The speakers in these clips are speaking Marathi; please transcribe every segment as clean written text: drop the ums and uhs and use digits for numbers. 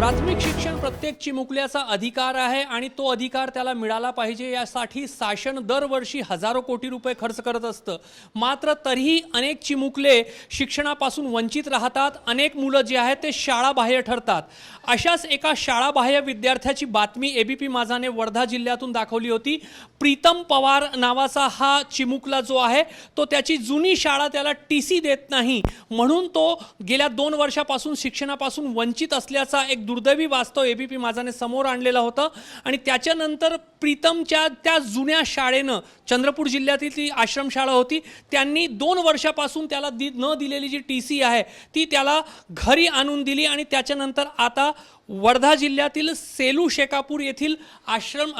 प्राथमिक शिक्षण प्रत्येक चिमुकल्याचा अधिकार आहे आणि तो अधिकार त्याला मिळाला पाहिजे यासाठी शासन दरवर्षी हजारो कोटी रुपये खर्च करत असतं। मात्र तरीही अनेक चिमुकले शिक्षणापासून वंचित राहतात। अनेक मुलं जे आहेत ते शाळाबाह्य ठरतात। अशाच एका शाळाबाह्य विद्यार्थ्याची बातमी एबीपी माझाने वर्धा जिल्ह्यातून दाखवली होती। प्रीतम पवार नावाचा हा चिमुकला जो आहे तो त्याची जुनी शाळा त्याला टीसी देत नाही म्हणून तो गेल्या 2 वर्षापासून शिक्षणापासून वंचित असल्याचा एक दुर्दैवी वास्तव एबीपी माझाने समोर आणलेला होता। आणि त्याच्यानंतर प्रीतमच्या त्या जुन्या शाळेनं चंद्रपूर जिल्ह्यातील ती आश्रमशाळा होती त्यांनी 2 वर्षापासून त्याला न दिलेली जी टीसी आहे ती त्याला घरी आणून दिली आणि त्याच्यानंतर आता वर्धा जिल्ह्यातील सेलू शेकापूर येथील आश्रम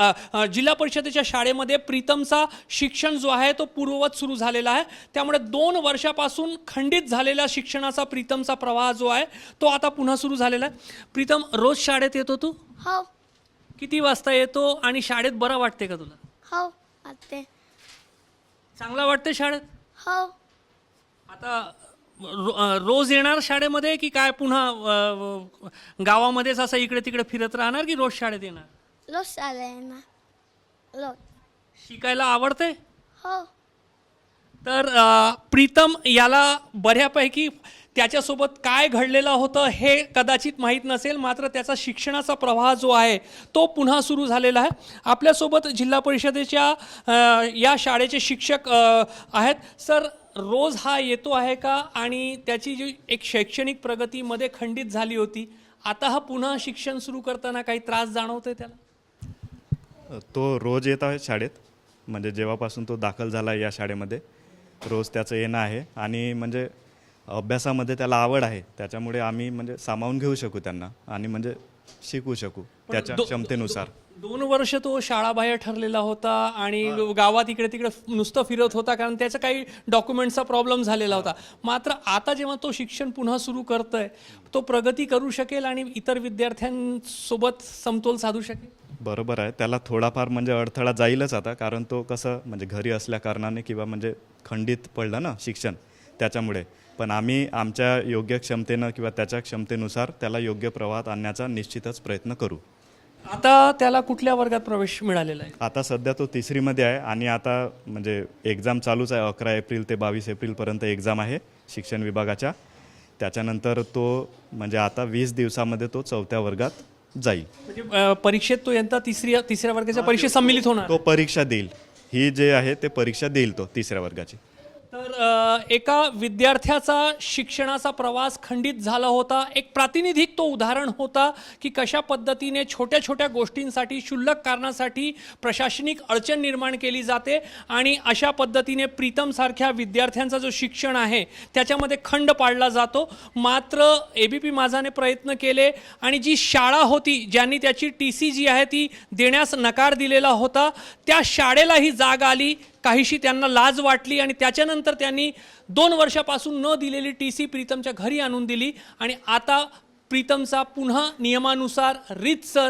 जिल्हा परिषदेच्या शाळेमध्ये प्रीतमचा शिक्षण जो आहे तो पूर्ववत सुरू झालेला आहे। त्यामुळे 2 वर्षापासून खंडित झालेला शिक्षणाचा प्रीतमचा प्रवाह जो आहे तो आता पुन्हा सुरू झालेला आहे। प्रीतम, रोज शाळेत येतो तू? हो। किती वाजता येतो आणि शाळेत बरं वाटते का तुला? हो वाटते। चांगला वाटते शाळेत? हो। आता रोज येणार शाळेमध्ये की काय पुन्हा गावामध्येच असं इकडे तिकडे फिरत राहणार की रोज शाळेत येणार? रोज शाळेत ना। रोज। शिकायला आवडते? हो। तर प्रीतम याला बऱ्यापैकी त्याच्यासोबत काय घडलेलं होतं हे कदाचित माहीत नसेल, मात्र त्याचा शिक्षणाचा प्रवाह जो आहे तो पुन्हा सुरू झालेला आहे। आपल्यासोबत जिल्हा परिषदेच्या या शाळेचे शिक्षक आहेत। सर, रोज हा येतो आहे का आणि त्याची जी एक शैक्षणिक प्रगतीमध्ये खंडित झाली होती आता हा पुन्हा शिक्षण सुरू करताना काही त्रास जाणवतोय त्याला? तो रोज येत आहे शाळेत, म्हणजे जेव्हापासून तो दाखल झाला या शाळेमध्ये रोज त्याचं येणं आहे आणि म्हणजे अभ्यासामध्ये त्याला आवड आहे त्याच्यामुळे आम्ही म्हणजे सामावून घेऊ शकू त्यांना आणि म्हणजे शिकवू शकू त्याच्या क्षमतेनुसार। 2 वर्ष तो शाळाबाह्य ठरलेला होता आणि गावात इकडे तिकडे नुसतं फिरत होता कारण त्याचा काही डॉक्युमेंटचा प्रॉब्लेम झालेला होता। मात्र आता जेव्हा तो शिक्षण पुन्हा सुरू करतोय तो प्रगती करू शकेल आणि इतर विद्यार्थ्यांसोबत समतोल साधू शकेल? बरोबर आहे, त्याला थोडाफार म्हणजे अडथळा जाईलच आता, कारण तो कसं म्हणजे घरी असल्या कारणाने किंवा म्हणजे खंडित पडलं ना शिक्षण त्याच्यामुळे। पण आम्ही आमच्या योग्य क्षमतेनं किंवा त्याच्या क्षमतेनुसार त्याला योग्य प्रवाहात आणण्याचा निश्चितच प्रयत्न करू। आता त्याला कुठल्या वर्गात प्रवेश मिळालेला आहे? आता सध्या तो 3री आहे आणि आता म्हणजे एक्झाम चालूच आहे। 11 एप्रिल ते 22 एप्रिलपर्यंत एक्झाम आहे शिक्षण विभागाच्या। त्याच्यानंतर तो म्हणजे आता 20 दिवसामध्ये तो 4थ्या वर्गात जाईल। म्हणजे परीक्षेत तो यंदा तिसऱ्या वर्गाच्या परीक्षेत सम्मिलित होणार? तो परीक्षा देईल, ही जे आहे ते परीक्षा देईल तो 3ऱ्या वर्गाची। तर एका विद्यार्थ्याचा शिक्षणाचा प्रवास खंडित झाला होता। एक प्रातिनिधिक तो उदाहरण होता की कशा पद्धतीने छोट्या छोट्या गोष्टींसाठी क्षुल्लक कारणासाठी प्रशासनिक अडचण निर्माण केली जाते आणि अशा पद्धतीने प्रीतम सारख्या विद्यार्थ्यांचा जो शिक्षण आहे त्याच्यामध्ये खंड पाडला जातो। मात्र एबीपी माझाने प्रयत्न केले आणि जी शाळा होती ज्यांनी त्याची टीसी जी आहे ती देण्यास नकार दिलेला होता त्या शाळेलाही जाग आली, काहीशी त्यांना लाज वाटली आणि त्याच्यानंतर त्यांनी 2 वर्षापासून न दिलेली टीसी प्रीतमच्या घरी आणून दिली आणि आता प्रीतमचा पुन्हा नियमानुसार रीतसर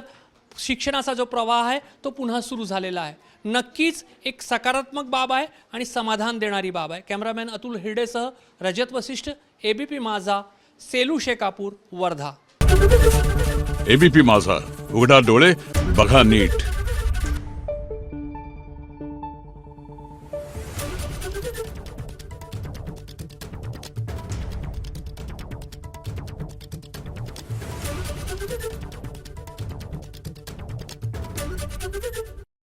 शिक्षणाचा जो प्रवाह आहे तो पुन्हा सुरू झालेला आहे। नक्कीच एक सकारात्मक बाब आहे आणि समाधान देणारी बाब आहे। कॅमेरामॅन अतुल हिरडेसह रजत वशिष्ठ, एबीपी माझा, सेलू शेकापूर, वर्धा। एबीपी माझा, उघडा डोळे बघा नीट।